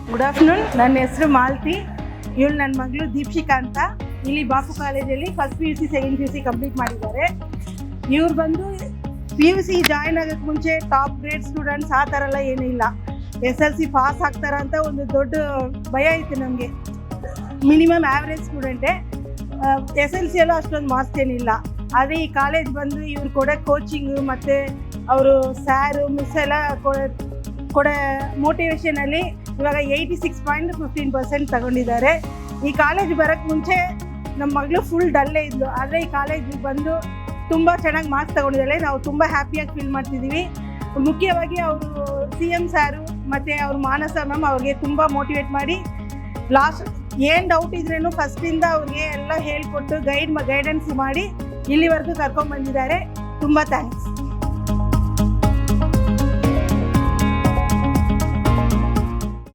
Good afternoon. ನನ್ನ ಹೆಸರು ಮಾಲ್ತಿ. ಇವಳು ನನ್ನ ಮಗಳು ದೀಕ್ಷಿಕಾ ಅಂತ. ಇಲ್ಲಿ ಬಾಪು ಕಾಲೇಜಲ್ಲಿ first PUC second PUC complete ಮಾಡಿದ್ದಾರೆ. ಇವ್ರು ಬಂದು PUC ಜಾಯ್ನ್ ಆಗೋಕ್ಕೆ ಮುಂಚೆ ಟಾಪ್ ಗ್ರೇಡ್ ಸ್ಟೂಡೆಂಟ್ಸ್ ಆ ಥರ ಎಲ್ಲ ಏನೂ ಇಲ್ಲ. SLC ಪಾಸ್ ಆಗ್ತಾರ ಅಂತ ಒಂದು ದೊಡ್ಡ ಭಯ ಇತ್ತು ನಮಗೆ. Minimum average ಸ್ಟೂಡೆಂಟೇ. SLC ಎಲ್ಲ ಅಷ್ಟೊಂದು ಮಾರ್ಕ್ಸ್ ಏನಿಲ್ಲ. ಆದರೆ ಈ ಕಾಲೇಜ್ ಬಂದು ಇವ್ರು ಕೊಡೋ ಕೋಚಿಂಗು ಮತ್ತು ಅವರು ಸ್ಯಾರು ಮಿಸ್ ಎಲ್ಲ ಕೊಡೋ ಮೋಟಿವೇಶನಲ್ಲಿ ಇವಾಗ 86.15% ತಗೊಂಡಿದ್ದಾರೆ. ಈ ಕಾಲೇಜ್ ಬರೋಕ್ಕೆ ಮುಂಚೆ ನಮ್ಮ ಮಗಳು ಫುಲ್ ಡಲ್ಲೇ ಇದ್ಲು. ಆದರೆ ಈ ಕಾಲೇಜಿಗೆ ಬಂದು ತುಂಬ ಚೆನ್ನಾಗಿ ಮಾರ್ಕ್ಸ್ ತಗೊಂಡಿದ್ದಾಳೆ. ನಾವು ತುಂಬ ಹ್ಯಾಪಿಯಾಗಿ ಫೀಲ್ ಮಾಡ್ತಿದ್ದೀವಿ. ಮುಖ್ಯವಾಗಿ ಅವರು CM ಸ್ಯಾರು ಮತ್ತು ಅವ್ರ ಮಾನಸ ಮ್ಯಾಮ್ ಅವ್ರಿಗೆ ತುಂಬ ಮೋಟಿವೇಟ್ ಮಾಡಿ ಲಾಸ್ಟ್ ಏನು ಡೌಟ್ ಇದ್ರೇನು ಫಸ್ಟಿಂದ ಅವ್ರಿಗೆ ಎಲ್ಲ ಹೇಳ್ಕೊಟ್ಟು ಗೈಡೆನ್ಸ್ ಮಾಡಿ ಇಲ್ಲಿವರೆಗೂ ಕರ್ಕೊಂಡ್ಬಂದಿದ್ದಾರೆ. ತುಂಬ ಥ್ಯಾಂಕ್ಸ್.